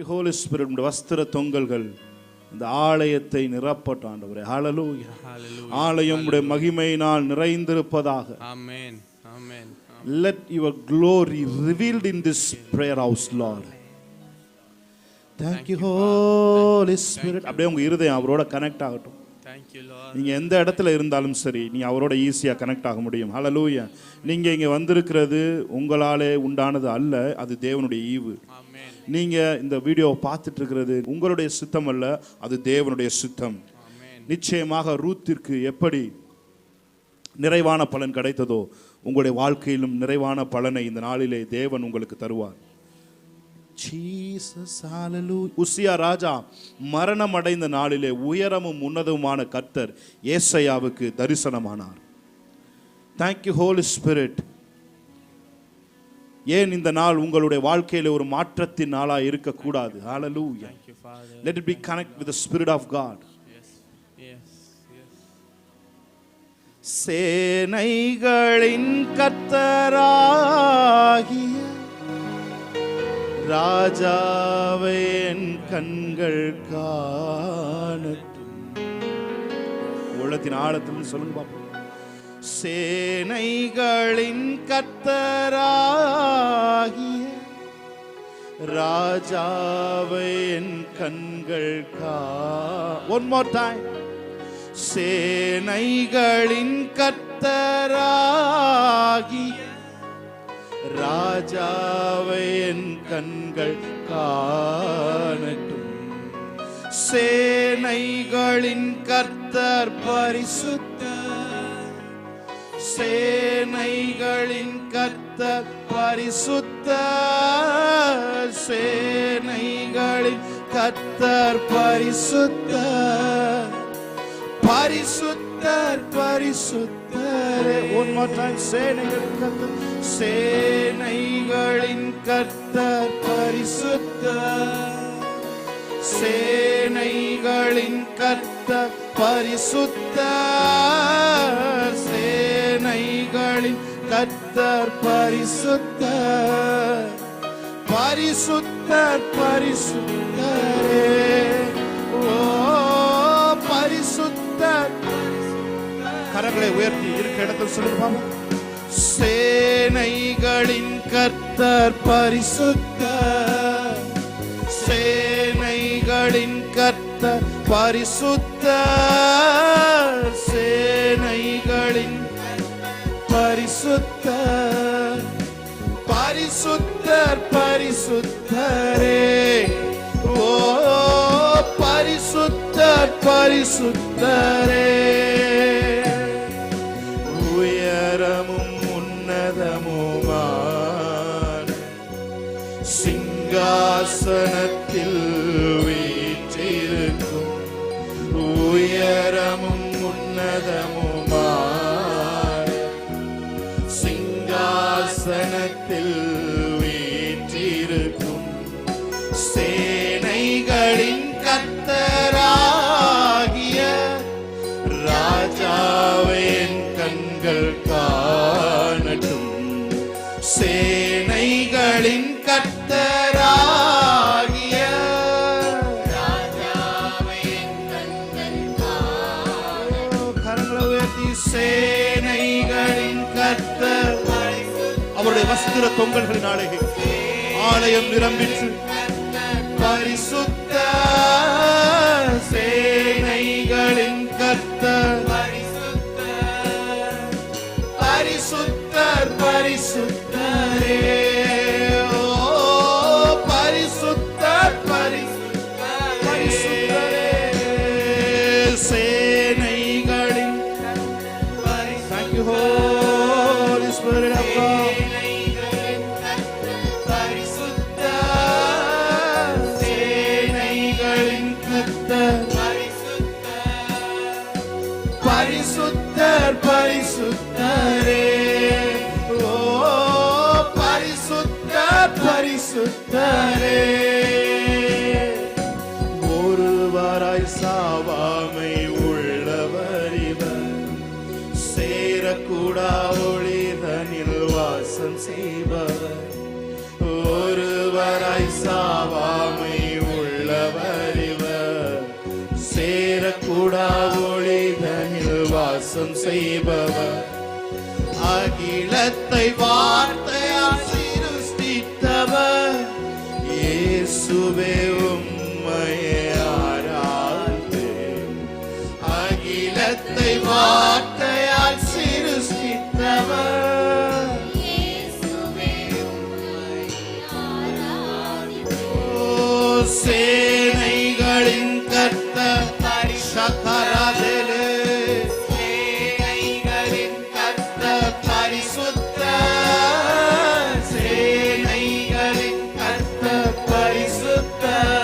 You holy spirit. உம்முடைய வஸ்திர தொங்கல்கள் இந்த ஆலயத்தை நிரப்பட்டும் ஆண்டவரே. ஹல்லேலூயா. ஆலயம் உம்முடைய மகிமையினால் நிறைந்திருப்பதாக. ஆமென். ஆமென். Let your glory revealed in this prayer house, Lord. Thank you Holy Spirit. அப்படியே உங்க இருதயம் அவரோட கனெக்ட் ஆகட்டும். Thank you Lord. நீங்க எந்த இடத்துல இருந்தாலும் சரி, நீங்க அவரோட ஈஸியா கனெக்ட் ஆக முடியும். ஹல்லேலூயா. நீங்க இங்க வந்திருக்கிறது உங்களாலே உண்டானது அல்ல, அது தேவனுடைய ஈவு. ஆமென். நீங்க இந்த வீடியோவை பார்த்துட்டு இருக்கிறது உங்களுடைய சித்தம் அல்ல, அது தேவனுடைய சித்தம். ஆமென். நிச்சயமாக ரூத்திற்கு எப்படி நிறைவான பலன் கிடைத்ததோ உங்களுடைய வாழ்க்கையிலும் நிறைவான பலனை இந்த நாளிலே தேவன் உங்களுக்கு தருவார். ஜீசஸ் ஹல்லேலூயா. உசியா ராஜா மரணம் அடைந்த நாளிலே உயரமும் உன்னதமுமான கர்த்தர் ஏசாயாவுக்கு தரிசனமானார். Thank you Holy Spirit. ஏன் இந்த நாள் உங்களுடைய வாழ்க்கையில ஒரு மாற்றத்தின் நாளா இருக்க கூடாது? ஹல்லேலூயா. Thank you Father. Let it be connect with the Spirit of God. Yes. Yes. Yes. சேனைகளின் கர்த்தராகிய ராஜாவே என் கண்கள் காணட்டும். உள்ளத்தின் ஆழத்தில் சொல்லுங்க பாப்போம். சேனைகளின் கர்த்தராகிய ராஜாவே என் கண்கள் One more time. சேனைகளின் கர்த்தராகிய ராஜாவே என் கண்கள் காணட்டும். சேனைகளின் கர்த்தர் பரிசுத்தர், சேனைகளின் கர்த்தர் பரிசுத்தர், சேனைகளின் கர்த்தர் பரிசுத்தர், பரிசுத்தர் பரிசுத்தரே. One more time. சேனைகளின் கர்த்தர், சேனைகளின் கர்த்தர் பரிசுத்தர், சேனைகளின் கர்த்தர் பரிசுத்தர், சேனைகளின் கர்த்தர் பரிசுத்தர், பரிசுத்தர் பரிசுத்தரே. ஓ பரிசுத்தர். கரங்களை உயர்த்தி இருக்க இடத்தில் சொல்லுங்க. சேனைகளின் கர்த்தர் பரிசுத்தர், சேனைகளின் கர்த்தர் பரிசுத்தர், சேனைகளின் பரிசுத்தர், பரிசுத்தர் பரிசுத்தரே. ஓ பரிசுத்தர் பரிசுத்தரே. உயரமும் உன்னதமுமான சிங்காசனத்தில் வீற்றிருக்கும், உயரமும் உன்னதமுமான சிங்காசனத்தில் வீற்றிருக்கும் சேனைகளின் கர்த்தராகிய ராஜாவே என் கண்கள் காணட்டும். சேனைகளின் கர்த்தராகிய ராஜாவே என் கண்கள் காணட்டும். கரங்களை உயர்த்தி சேனைகளின் கர்த்தர். அவருடைய வஸ்திர தொங்கல்களினாலே ஆலயம் நிரம்பிற்று. பரிசுத்த சேனைகளின் கர்த்தர், பரிசுத்தர் பரிசுத்தரே. ஓ பரிசுத்தர் பரிசுத்தர் பரிசுத்தரே. சேனைகளின் Thank you Holy Spirit of God. பரிசுத்தர் பரிசுத்தரே. ஓ பரிசுத்தர் பரிசுத்தரே. ஒருவராய் சாவாமை உள்ளவர் இவர், சேரக்கூடா ஒளிதனில் வாசம் செய்பவர். ஒருவராய் சாவாமை கூடா ஒளிதனில் வாசம் செய்பவர், அகிலத்தை வார்த்தையால் சிருஷ்டித்தவர், இயேசுவே உம்மையே ஆராதிப்பேன். அகிலத்தை வார்த்தையால் சிருஷ்டித்தவர், சேனைகளின் கர்த்தர் சகராதலே, சேனைகளின் கர்த்தர் பரிசுத்தர், சேனைகளின் கர்த்தர் பரிசுத்தர்,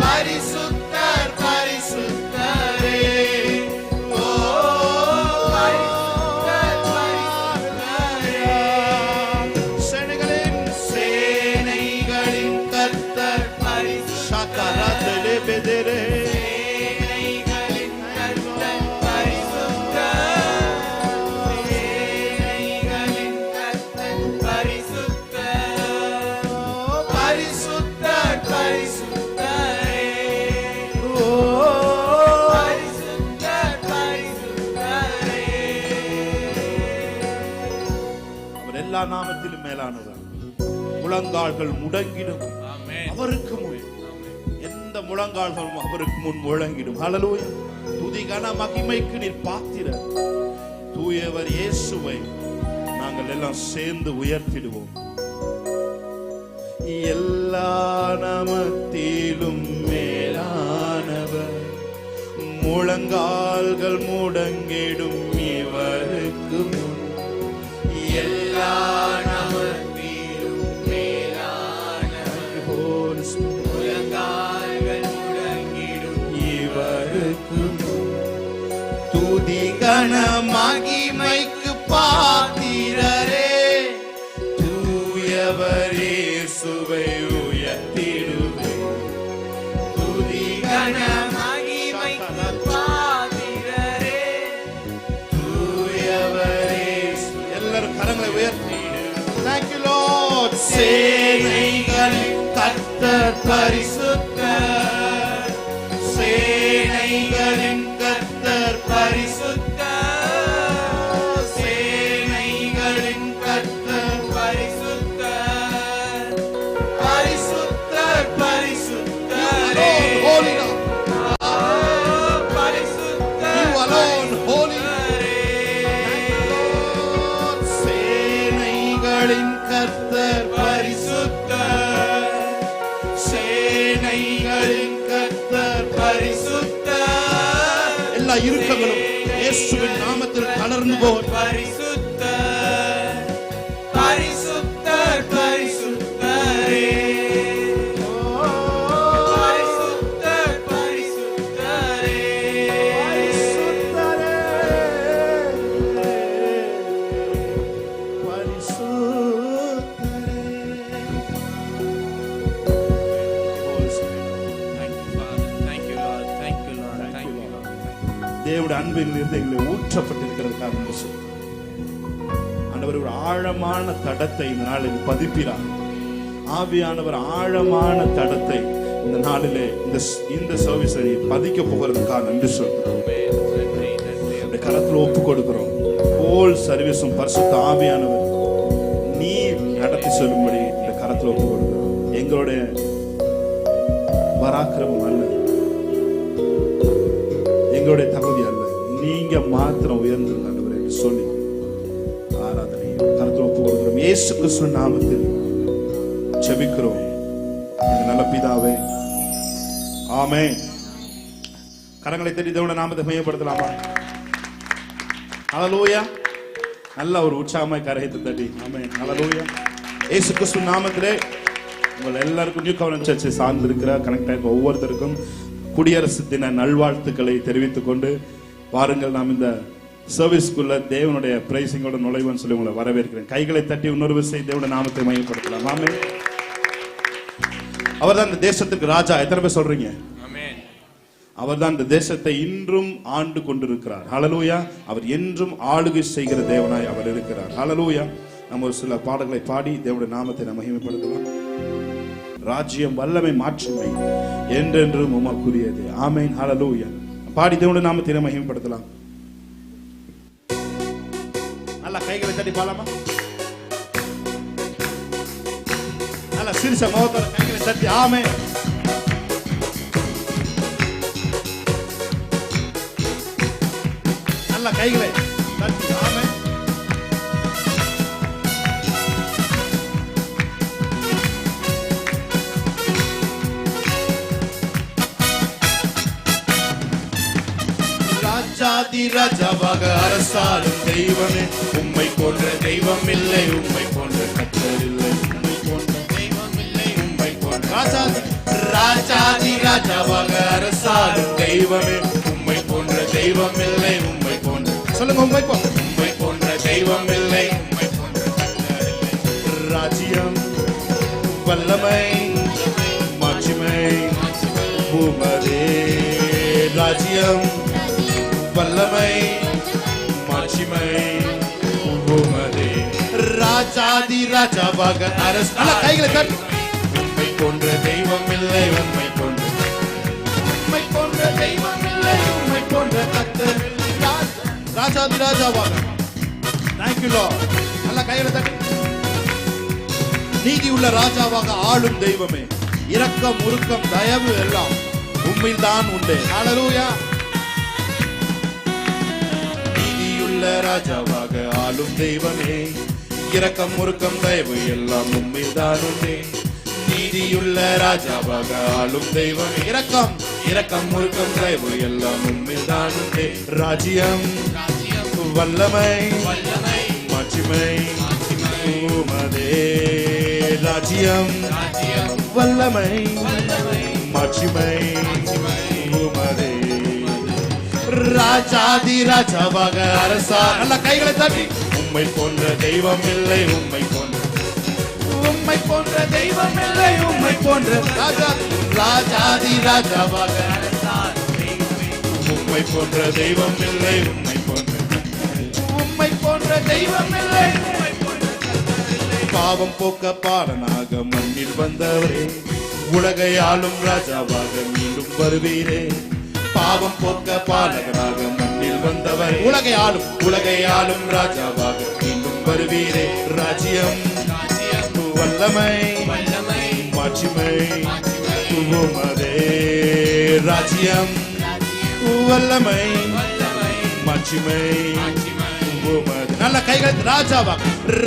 பரிசுத்தர் பரிசுத்தரே. ஓ பரிசுத்தர் பரிசுத்தரே, சேனைகளின் கர்த்தர் சகராதலே பெதரே, சேனைகளின் கர்த்தர் பரிசுத்தர், சேனைகளின் கர்த்தர் பரிசுத்தர், பரிசுத்தர் பரிசுத்தரே. ஓ பரிசுத்தர் பரிசுத்தரே. அவர் எல்லா நாமத்திலும் மேலானவர். முழங்கால்கள் முடங்கிடும் Amen. அவருக்கு முன், எந்த முழங்கால்களும் அவருக்கு முன் முழங்கிடும். ஹல்லேலூயா. துதி கன மகிமைக்கு நீர் பாத்திரர். தூயவர் இயேசுவை நாங்கள் எல்லாம் சேர்ந்து உயர்த்திடுவோம். எல்லா நாமத்திலும் மேலானவர், முழங்கால்கள் முடங்கிடும் இவருக்கு முன். எல்லா நாமத்திலும் மேலானவர், முழங்கால்கள் முடங்கிடும் இவருக்கு முன். துதி கன மகிமைக்கு பாத்திரரே, தூயவர் இயேசுவை உயர்த்திடுவேன். துதி கன மகிமைக்கு பாத்திரரே, தூயவர் இயேசு. எல்லாரும் கரங்களை உயர்த்தி Thank you Lord. சேனைகளின் கர்த்தர் பரிசுத்தர், சேனைகளின் கர்த்தர் பரிசுத்தர், சேனைகளின் கர்த்தர் பரிசுத்தர், பரிசுத்தர் பரிசுத்தரே. பரிசுத்தர் You alone holy. சேனைகளின் கர்த்தர் பரிசுத்தர், சேனைகளின் கர்த்தர் பரிசுத்தர். எல்லா இறுக்கங்களும் இயேசுவின் நாமத்தில் தளர்ந்து போய் பரிசுத்தர், பரிசுத்தர் பரிசுத்தரே. பரிசுத்தர் பரிசுத்தரே, Thank you, Father. Thank you, Lord. Thank you, Lord. Thank you, Lord. தேவனுடைய அன்பின் இருதயங்களை ஊற்றப்பட்டிருக்கிறதுக்காக நன்றி சொல்லுகிறேன். ஆண்டவர் ஒரு ஆழமான தடத்தை இந்த நாளில் பதிப்பிறார். ஆவியானவர் ஆழமான தடத்தை இந்த நாளிலே இந்த சர்வீஸை பதிக்க போகிறதுக்காக நன்றி சொல்கிறோம். இந்த கரத்தில் ஒப்பு கொடுக்கிறோம். ஹோல் சர்வீஸும் பரிசுத்த ஆவியானவர் நீ நடத்தி சொல்லும்படி இந்த கரத்தில் ஒப்பு கொடுக்கிறோம். எங்களுடைய பராக்கிரமம் அல்ல, எங்களுடைய தகுதி அல்ல, நீங்க மாத்திரம் உயர்ந்திருங்க ஆண்டவரே என்று சொல்லி ஆராதனை கரத்தில் ஒப்பு கொடுக்கிறோம். இயேசு கிறிஸ்து நாமத்தில் ஜெபிக்கிறோம் எங்கள் நல்ல பிதாவே, ஆமென். கரங்களை தட்டி தேவனுடைய நாமத்தை மையப்படுத்தலாமா? ஹல்லேலூயா. நல்ல ஒரு உற்சாகமாய் கரத்தை தட்டி ஆமென். ஹல்லேலூயா. இயேசு கிறிஸ்து நாமத்திலே உங்கள் எல்லாருக்கும் நியூ கவர்னன்ட் சர்ச்சை சார்ந்திருக்கிற கனெக்ட் ஆகிற ஒவ்வொருத்தருக்கும் குடியரசு தின நல்வாழ்த்துக்களை தெரிவித்துக் கொண்டு பாருங்கள், நாம் இந்த சர்வீஸ்க்குள்ள தேவனுடைய பிரைசிங்கோட நுழைவுன்னு சொல்லி உங்களை வரவேற்கிறேன். கைகளை தட்டி இன்னொரு விஷயம் தேவனுடைய நாமத்தை மையப்படுத்தலாம். ஆமென். அவர்தான் இந்த தேசத்துக்கு ராஜா. எத்தனை பேர் சொல்றீங்க? Amen. அவர்தான் இந்த தேசத்தை இன்றும் ஆண்டு கொண்டிருக்கிறார். ஹல்லேலூயா. அவர் என்றும் ஆளுகை செய்கிற தேவனாய் அவர் இருக்கிறார். ஹல்லேலூயா. நம்ம ஒரு சில பாடல்களை பாடி தேவனுடைய நாமத்தை நாம் மகிமைப்படுத்தலாம். ராஜ்யம், வல்லமை, மாட்சிமை என்றென்றும் உமக்குரியது. ஆமென். ஹல்லேலூயா. பாடி தேவனுடைய நாமத்தை மகிமைப்படுத்தலாம். நல்ல கைகளை தட்டி பாடலாமா? நல்ல சிரிச்ச முகத்தோட கைகளை தட்டி ஆமென். நல்ல கைகளை தட்டி ஆமென். ராஜாதி ராஜாவாக அரசாளும் தெய்வமே, உம்மை போன்ற தெய்வம் இல்லை, உம்மை போன்ற கர்த்தர் இல்லை, உம்மை போன்ற தெய்வம் இல்லை, உம்மை போன்ற ராஜாதி ராஜாவாக அரசாளும் தெய்வமே, உம்மை போன்ற தெய்வம் இல்லை, உம்மை போன்ற சொல்லுங்க, உம்மை போன்ற தெய்வம் இல்லை, உம்மை போன்ற கர்த்தர் இல்லை. ராஜ்யம், வல்லமை, மாட்சிமை உமதே. ராஜ்யம், வல்லமை, மாட்சிமை உமதே. ராஜாதி ராஜாவாக அரசு. நல்ல கைகளை தட்டி. உம்மை போன்ற தெய்வம் இல்லை, உம்மை போன்ற தெய்வம் இல்லை, உம்மை போன்ற கர்த்தர். ராஜாதி ராஜாவாக. Thank you Lord. நல்ல கைகளை தட்டி. நீதி உள்ள ராஜாவாக ஆளும் தெய்வமே, இரக்கம், உருக்கம், தயவு எல்லாம் உம்மில் தான் உண்டு. ஹல்லேலூயா. ராஜாவாக ஆளும் தெய்வமே, இரக்கம், முறுக்கம், தயவு எல்லாம் உம்மில் தான் உண்டே. நீதியுள்ள ராஜாவாக ஆளும் தெய்வமே, இரக்கம், முறுக்கம், தயவு எல்லாம் உம்மில் தான் உண்டே. ராஜ்யம், வல்லமை, மாட்சிமை உமதே. ராஜ்யம், வல்லமை, மாட்சிமை உமதே. ராஜாதி ராஜாவாக அரசா. நல்ல கைகளை தட்டி. உம்மை போன்ற தெய்வம் இல்லை, உம்மை போன்ற தெய்வம் இல்லை, உம்மை போன்ற ராஜாதி ராஜாவாக அரசா. உம்மை போன்ற தெய்வம் இல்லை, உம்மை போன்ற தெய்வம் இல்லை, உம்மை போன்ற பாவம் போக்க பாலனாக மண்ணில் வந்தவரே, உலகை ஆளும் ராஜாவாக மீண்டும் வருவீரே. பாவம் போக்க பாலகராக மண்ணில் வந்தவர், உலகை ஆளும் ராஜாவாக மீண்டும் வருவீரே. ராஜ்யம், வல்லமை, மாட்சிமை உமதே. ராஜ்யம், வல்லமை, மாட்சிமை உமதே. நல்ல கைகள். ராஜாவாக,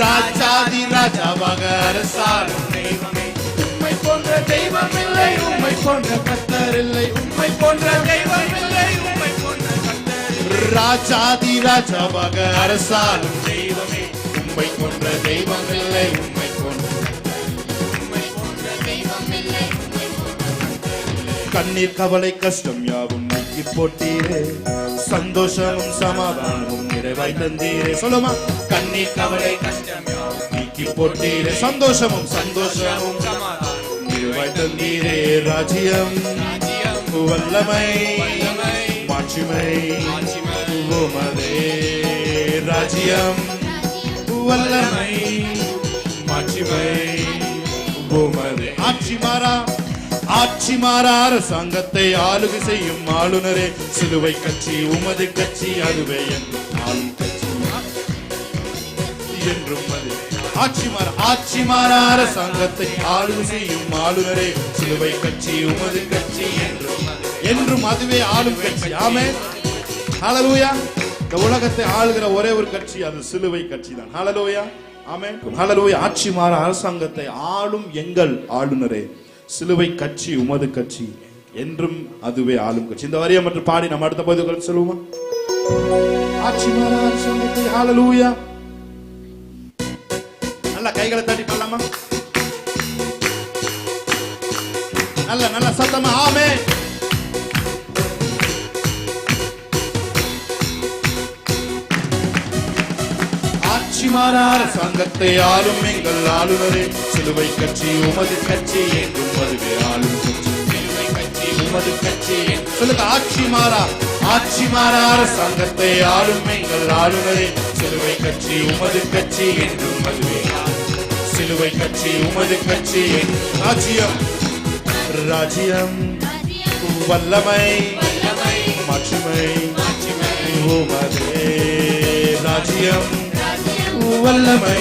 ராஜாதி ராஜாவாக அரசாளும் தெய்வமே, உம்மை போன்ற தெய்வம் இல்லை, உம்மை போன்ற கர்த்தர் இல்லை, உம்மை போன்ற தெய்வம் இல்லை, உம்மை போன்ற கர்த்தர் இல்லை. ராஜாதி ராஜாவாக அரசாளும் தெய்வமே, உம்மை போன்ற தெய்வம் இல்லை, உம்மை போன்ற தெய்வம் இல்லை, உம்மை போன்ற கர்த்தர் இல்லை. கண்ணீர், கவலை, கஷ்டம் யாவும் நீக்கி போட்டீரே, சந்தோஷமும் சமாதானமும் நிறைவாய் தந்தீரே. சொல்லுமா? கண்ணீர், கவலை, கஷ்டம் யாவும் நீக்கி போட்டீரே, சந்தோஷமும் சமாதானம் நிறைவாய் தந்தீரே. ராஜ்யம், வல்லமை, மாட்சிமை உமதே. ராஜ்யம், வல்லமை, மாட்சிமை உமதே. ஆட்சி மாறா அரசாங்கத்தை ஆளுகை செய்யும் ஆளுநரே, சிலுவை கட்சி உமது கட்சி, அதுவே என்றும் ஆளும் கட்சி என்றும் அது. ஆட்சி மாறா அரசாங்கத்தை ஆளுகை செய்யும் ஆளுநரே, சிலுவை கட்சி உமது கட்சி, என்றும் அதுவே ஆளும் கட்சி. ஆமென். ஹல்லேலூயா. இந்த உலகத்தை ஆளுகிற ஒரே ஒரு கட்சி, அது சிலுவை கட்சி தான். ஹல்லேலூயா. ஆமென். ஹல்லேலூயா. ஆட்சி மாறா அரசாங்கத்தை ஆளும் எங்கள் ஆளுநரே, சிலுவை கட்சி உமது கட்சி, என்றும் அதுவே ஆளும் கட்சி. இந்த வரியை மட்டும் பாடி நம்ம அடுத்த பகுதிகளை சொல்லுவோமா? ஆட்சி மாறா அரசாங்கத்தை. ஹல்லேலூயா. நல்ல கைகளை தட்டி பாடலாமா? நல்ல சத்தமா ஆமென். ஆட்சி மாறா அரசாங்கத்தை ஆளும் எங்கள் ஆளுநரே, சிலுவை கட்சி உமது கட்சி, என்றும் அதுவே ஆளும் கட்சி, சிலுவை கட்சி உமது கட்சி. சொல்லுங்க. ஆட்சி மாறா அரசாங்கத்தை ஆளும் எங்கள் ஆளுநரே, சிலுவை கட்சி உமது கட்சி, என்றும் அதுவே சிலுவை கட்சி உமது கட்சி ராஜ்யம் ராஜ்யம் வல்லமை மாட்சிமை உமதே ராஜ்யம் வல்லமை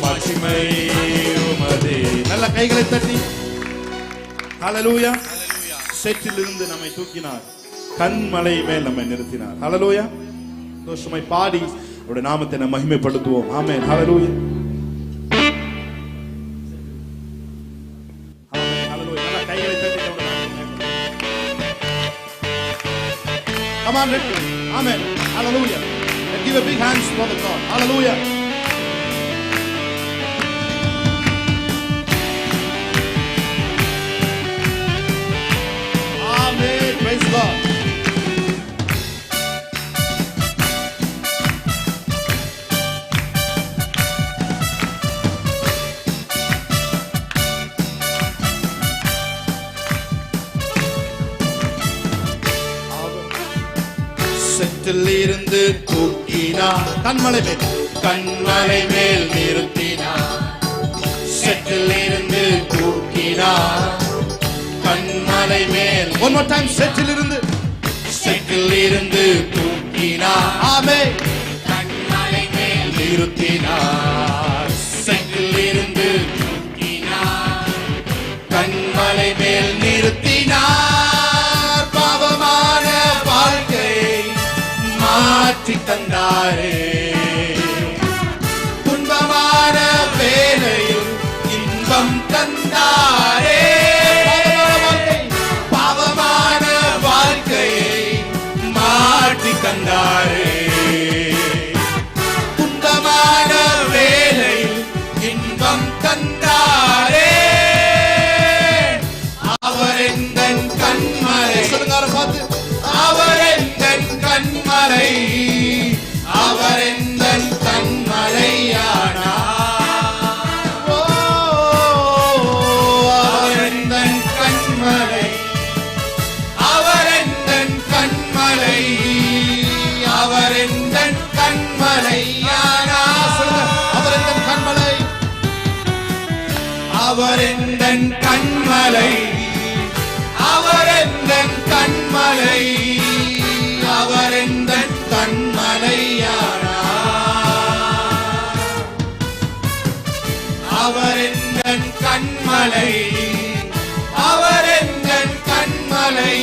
மாட்சிமை உமதே. நல்ல கைகளை தட்டி ஹல்லேலூயா. சேற்றிலிருந்து நம்மை தூக்கினார், கன்மலை மேல் நம்மை நிறுத்தினார். ஹல்லேலூயா. தோஷமை பாடி அவருடைய நாமத்தை நாம் மகிமைப்படுத்துவோம். ஆமென். ஹல்லேலூயா. ஆமென். ஹல்லேலூயா. நல்ல கைகளை தட்டி Come on, lift it. Amen. Hallelujah. And give a big hands for the God. Hallelujah. Amen. Praise God. செற்றிலிருந்து தூக்கினார், கண்மலை மேல் நிறுத்தினார். செற்றிலிருந்து தூக்கினார், கண்மலை மேல். One more time. செற்றிலிருந்து தூக்கினார். ஆமென். கண்மலை மேல் நிறுத்தினார். செற்றிலிருந்து தூக்கினார், கண்மலை மேல் நிறுத்தினார். பாவமான வாழ்க்கையை மாற்றி தந்தாரே, துன்பமான வேளையில் இன்பம் தந்தாரே. பாவமான வாழ்க்கையை மாற்றி தந்தாரே, துன்பமான வேளையில் இன்பம் தந்தாரே. அவர் எந்தன் கண்மலை. சொல்லுங்க பார்த்து. அவர் எந்தன் கண்மலை, அவர் எந்தன் கண்மலையானார். அவர் எந்தன் கண்மலை, அவர் எந்தன் கண்மலை, அவர் எந்தன் கண்மலையானார். அவர் எந்தன் கண்மலை, அவர் எந்தன் கண்மலை, அவர் எந்தன் கண்மலை, அவர் எந்தன் கண்மலையானார். அவர் எந்தன் கண்மலை, அவர் எந்தன் கண்மலை,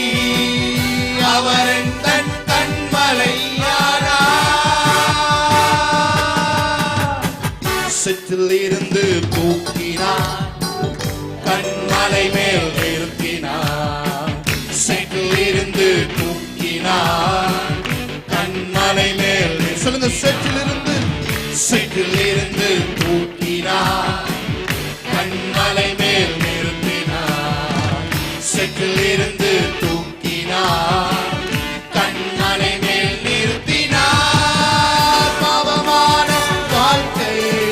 அவர் எந்தன் கண்மலையானார். செற்றிலிருந்து தூக்கினார், கண்மலை மேல் நிறுத்தினார். செற்றிலிருந்து தூக்கினார், கண்மலை மேல். சொல்லுங்க. செற்றிலிருந்து தூக்கினார், கண்மலை மேல் நிறுத்தினார். செற்றிலிருந்து தூக்கினார், கண்மலை மேல் நிறுத்தினார். பாவமான வாழ்க்கையை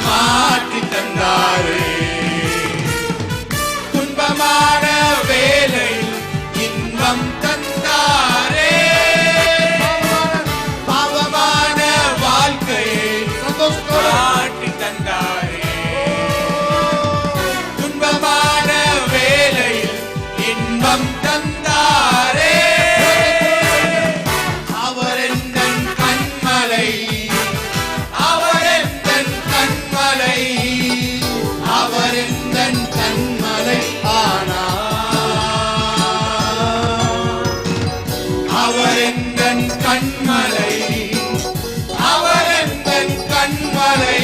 மாற்றி தந்தாரே, துன்பமான வேலை இன்பம் தந்தாரே. பாவமான வாழ்க்கையை மாற்றி தந்தாரே, துன்பமான வேலையில் இன்பம் தந்தாரே. அவர் எந்தன் கண்மலை, அவர் எந்தன் கண்மலை, அவர் எந்தன் கண்மலை ஆனார். அவர் எந்தன் கண்மலை, அவர் எந்தன் கண்மலை,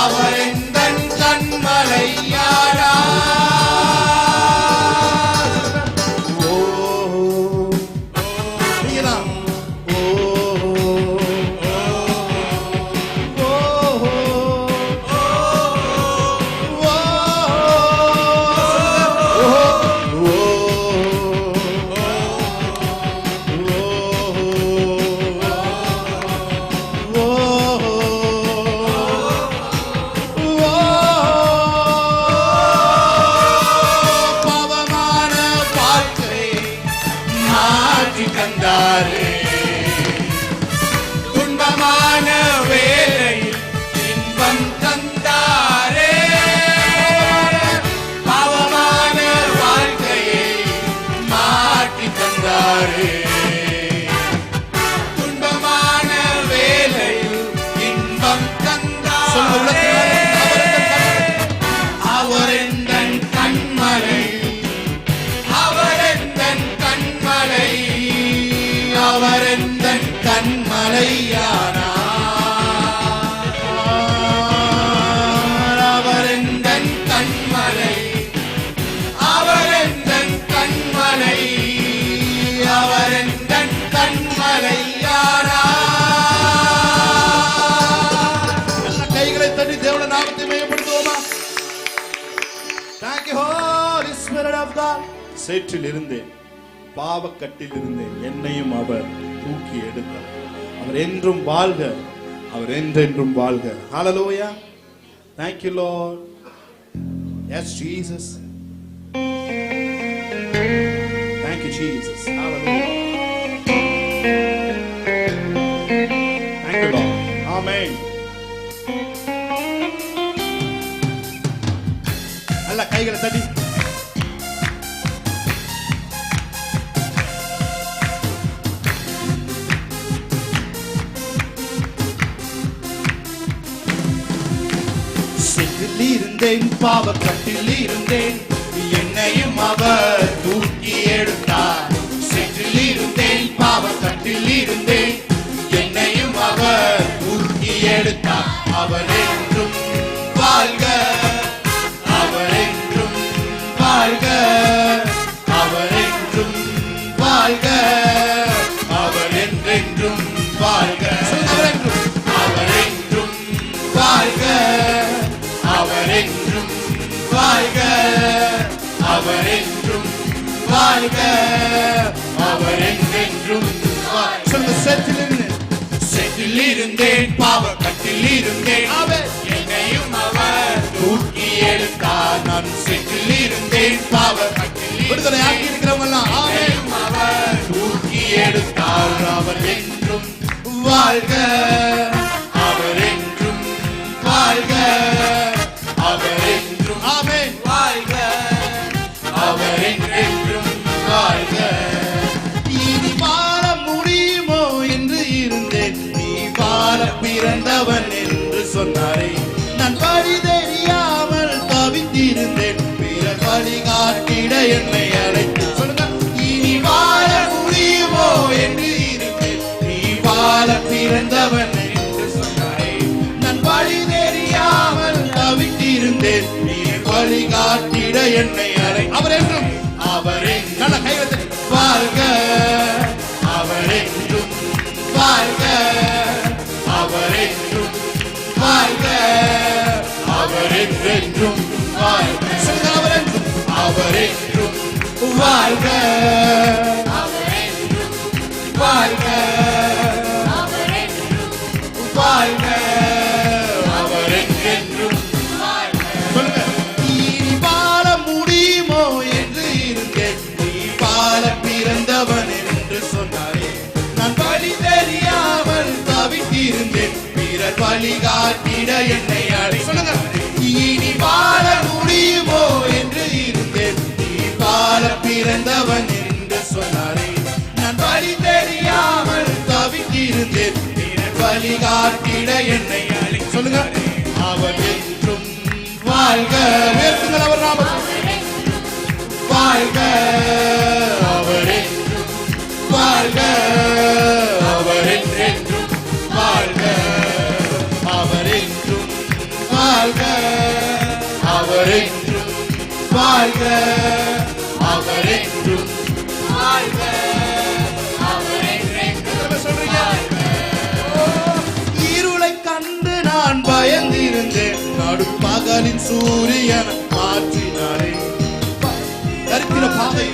அவர் எந்தன் கண்மலையானார். ஓ நீங்களா? ஓ ஓ சேற்றில் இருந்தேன், பாவக்கட்டில் இருந்தேன், என்னையும் அவர் தூக்கி எடுத்தார். அவர் என்றும் வாழ்க, அவர் என்றென்றும் வாழ்க. ஹalleluya. Thank you Lord. Yes Jesus. Thank you Jesus. Hallelujah. Thank you Lord. Amen. நல்ல கைகளை தட்டி இருந்தேன், பாவக்கட்டில் இருந்தேன், என்னையும் அவர் தூக்கி எடுத்தார். சேற்றில் இருந்தேன், பாவக்கட்டில் இருந்தேன், என்னையும் அவர் தூக்கி எடுத்தார். அவர் என்றும் வாழ்க, அவர் என்றும் வாழ்க, அவர் என்றும் வாழ்க, அவர் என்றென்றும் வாழ்க, அவர் என்றும் வாழ்க, அவர் என்றும் வாழ்க, அவர் என்றும் வாழ்க, அவர் என்றென்றும் வாழ்க. சேற்றில் இருந்தேன், பாவக்கட்டில் இருந்தேன், என்னையும் அவர் தூக்கி எடுத்தார். நான் சேற்றில் இருந்தேன், பாவக்கட்டில் விடுதலை ஆக்கி இருக்கிறவங்க அவர் தூக்கி எடுத்தார். அவர் என்றும் வாழ்க, அவர் என்றும் வாழ்க, அவர் என்றும் ஆமென் வாழ்க, அவர் என்றென்றும் வாழ்க. இனி வாழ முடியுமோ என்று இருந்தேன், நீ வாழ பிறந்தவன் என்று சொன்னாரே. நான் வழி தெரியாமல் தவித்திருந்தேன், பிறர் வழிகாட்டிட என்னை அழைத்து சொல்லுங்க. இனி வாழ முடியுமோ என்று இருந்தேன், நீ வாழ பிறந்தவன் என்று சொன்னாரே. நான் வழி தெரியாமல் தவித்திருந்தேன், நீ வழிகாட்டிட என்னை அழை. அவர் என்றும், அவர் நல்ல கைவத்தை வாழ்க, அவர் என்றும் வாழ்க, அவர் என்றும் வாழ்க, அவர் என்றென்றும் வாழ்க. அவர் என்றும், அவர் என்றும் வாழ்க, அவர் என்றும் வாழ்க, அவர் என்றும் வாழ்க, அவர் என்றென்றும் வாழ்க. இனி வாழ முடியுமோ என்று இருந்தேன், நீ வாழ பிறந்தவன் என்று சொன்னாரே. நான் வழி தெரியாமல் தவித்திருந்தேன், பிறர் வழிகாட்டிட என்னை அழை. சொல்லுங்க. இனி வாழ முடியுமோ என்று இருந்தேன், நீ வாழ பிறந்தவன் என்று சொன்னாரே. நான் வழி தெரியாமல் தவித்திருந்தேன், பிறர் வழிகாட்டிட என்னை அழை. சொல்லுங்க. அவர் என்றும் வாழ்க, வேற்றுங்கள் அவர் நாமத்தை வாழ்க, அவர் என்றும் வாழ்க, அவர் என்றென்றும் வாழ்க, அவர் என்றும் வாழ்க, அவர் என்றும் வாழ்க, அவர் என்றும் வாழ்க, அவர் என்றென்றும் சொல்றீங்க. இருளை கண்டு நான் பயந்திருந்தேன், நடுப்பகலின் சூரியன் மாற்றினாரே. தரித்திர பாதை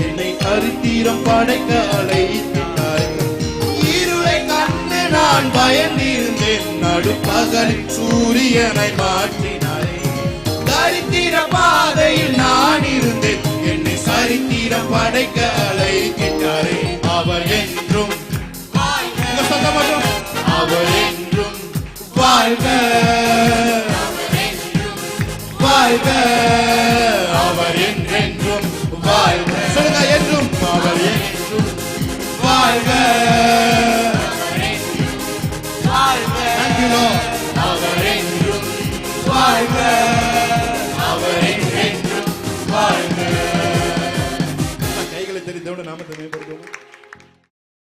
என்னை தரித்திரம் படைக்க அழைத்தாய். இருளை கண்டு நான் பயந்திருந்தேன், நடுப்பகலின் சூரியனை மாற்றினாரே. தரித்திர பாதையில் நான் இருந்தேன், என்னை சரித்திரம் படைக்க அழைத்தாரே. அவர் என்றும் அவர் என்றும் வாழ்க, வாழ்க, அவர் என்றென்றும் வாழ்க. சொல்லுங்க. என்றும் அவர் என்றும் வாழ்க,